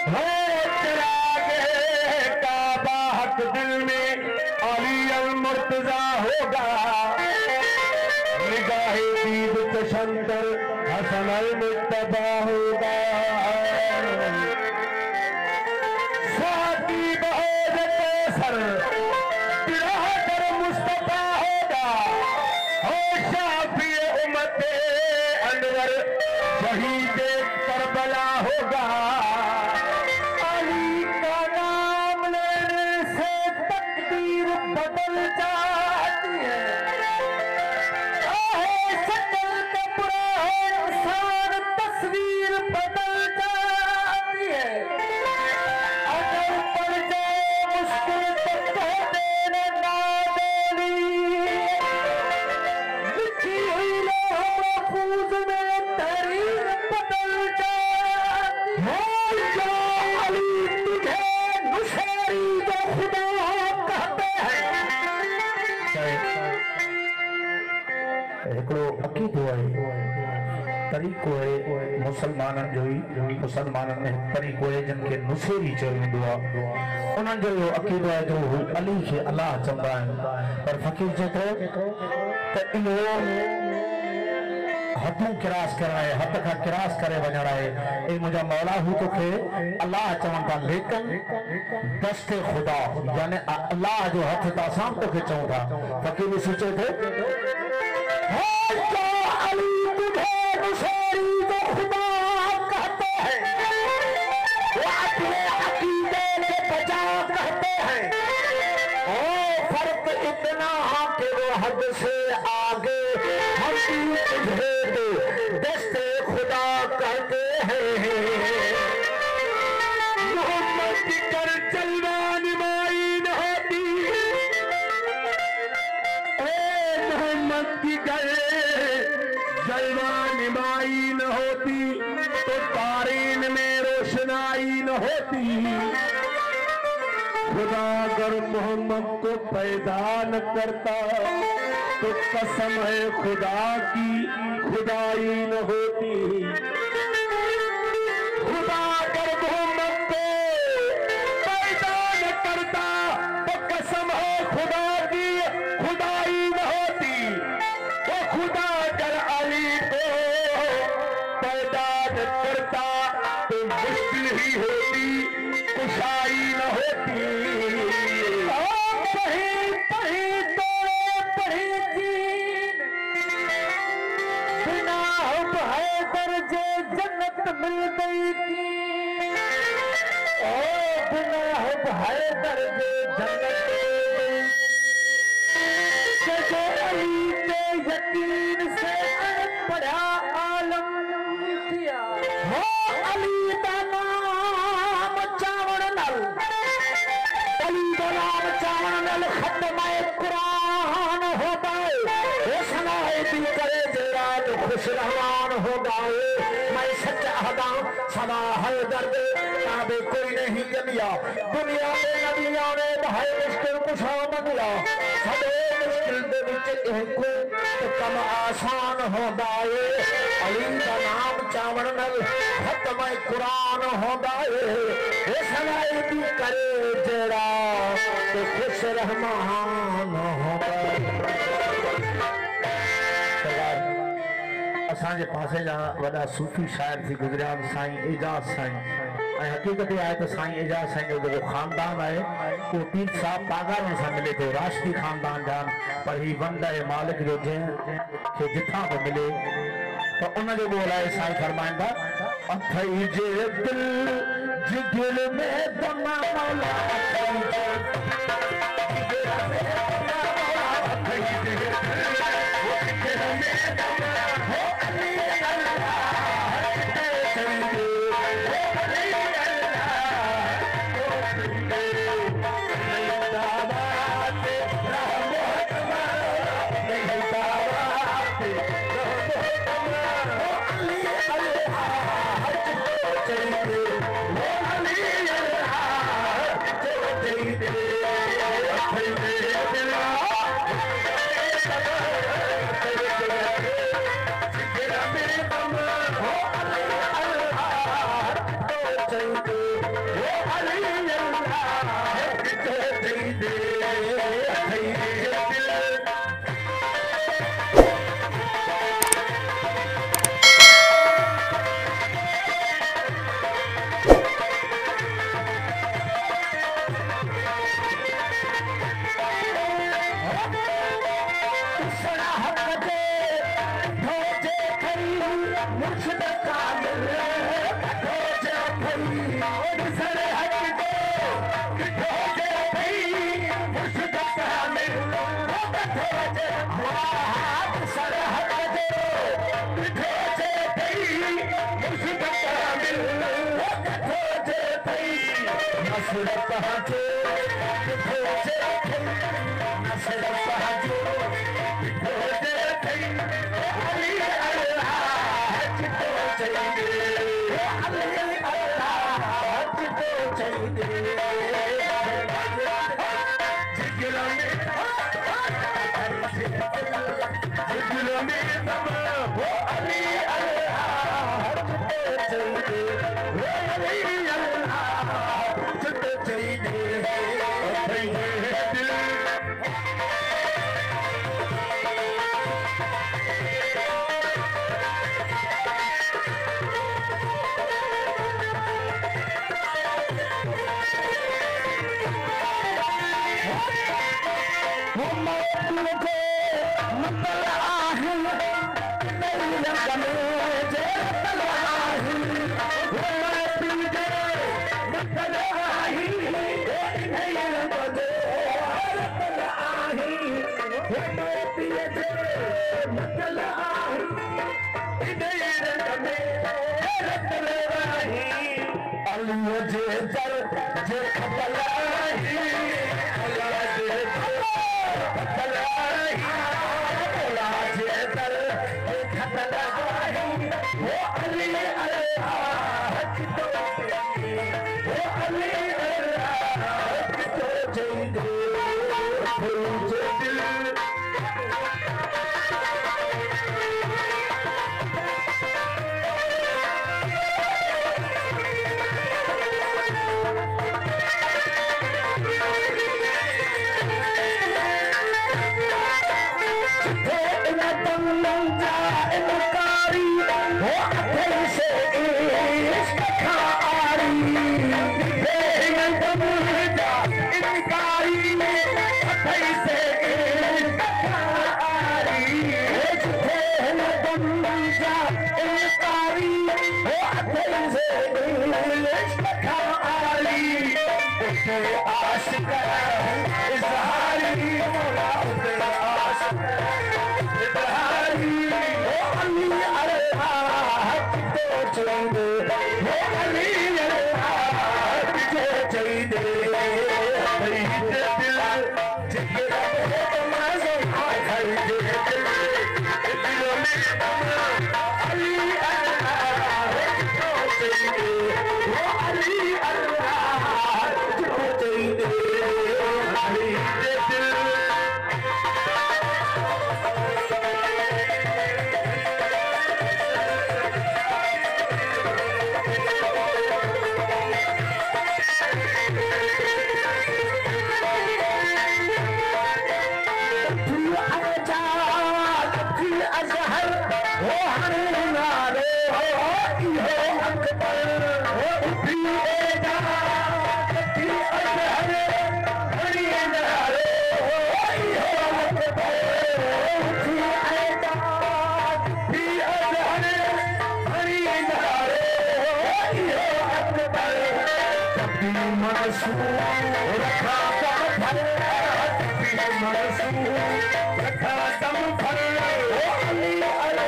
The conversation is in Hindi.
हो चिरागे काबा हक दिल में अली अल मुर्तजा होगा, निगाहे दीद तशंदर हसन अल मुर्तबा होगा। स्वाति बहोज कैसर बिरादर मुस्तफा होगा, हो शाफी उम्मते अनवर शहीद करबला होगा। अली का नाम लेने से तकदीर बदल जाती है, शक्ल का बुरा इंसान तस्वीर बदल जाती है। अगर पड़ जाए मुश्किल तो कह देना नादोली, लिखी हुई लौह महफूज में तहरीर बदल जाती है। जो अली तुझे नुशेरी जो खुदा कहते हैं। हिकिड़ो अक़ीदो आहे, तरीक़ो आहे मुसलमाननि जो ई, मुसलमाननि में तरीक़ो आहे जिन खे नुसेरी चयो वेंदो आहे। उन्हनि जो इहो अक़ीदो आहे जो हू अली खे अलाह चवंदा आहिनि, पर फ़क़ीर चए थो त इहो हथों किरास कराए, हथ खां किरास करे वञण आहे। ऐं मुंहिंजा मौला हू तोखे अलाह चवनि था, लेकिन दस्ते ख़ुदा यानी अलाह जो हथ त असां तोखे चऊं था। फ़क़ीर सोचे थो अली तुझे नुसेरी जो खुदा कहते हैं, वो अपने अकीदे के बचा कहते हैं। ओ फर्क इतना कि वो हद से आगे हम भी तुझे दस्ते खुदा कहते हैं। मोहम्मद की कर जलवान माई न होती, मोहम्मद की कर जलवान माई न होती तो तारीन में रोशनाई न होती। खुदा अगर मोहम्मद को पैदा न करता तो कसम है खुदा की खुदाई न होती। खुदा अगर मोहम्मद को पैदा न करता तो कसम है खुदा की खुदाई न होती। वो खुदा अगर अली को पैदा न करता तो मुश्किल ही होती, कुशाई न होती। पढ़ी पढ़ी तोड़े पढ़ी जीन, बिना हुब है दर्जे जन्नत मिल गई थी। ओ बिना हुब है दर्जे जन्नत मिल गई। जो अली के यकीन से पढ़ा आलम किया, हो अली का नाम चावड़ नल, अली का नाम चावड़ नल खत्म कुरान हो गए। वो सनाए भी करे जरा तो खुश रहमान हो गए। मैं सच अहदा सदा है दर्द ताबे कोई नहीं जमिया, दुनिया में नबिया ने भाई मुश्किल कुशा मंगला। सदे मुश्किल दे विच एक तो कम आसान होंदा है। अली का नाम चावड़ नल खत्म कुरान होंदा है। वो सनाए भी करे जरा तो खुश रहमान होंदा है। असांजे पासे जा वॾा सूफ़ी शाइर थी गुज़रिया साईं एजाज साईं, ऐं हक़ीक़त आहे त साईं एजाज साईं जो जेको ख़ानदान आहे उहो पीर साहब पागारनि सां मिले थो, राष्ट्रीय ख़ानदान जा। पर ही वंड आहे मालिक जो, जंहिंखे जिथां बि मिले त उनजो ॻोल्हा आहे। साईं फरमाईंदा अथई जे दिल जिगर में दम मौला, अथई जे जिगर में दम मौला, अथई जे जिगर में दम हो अली अल्लाह है। रखा दम भर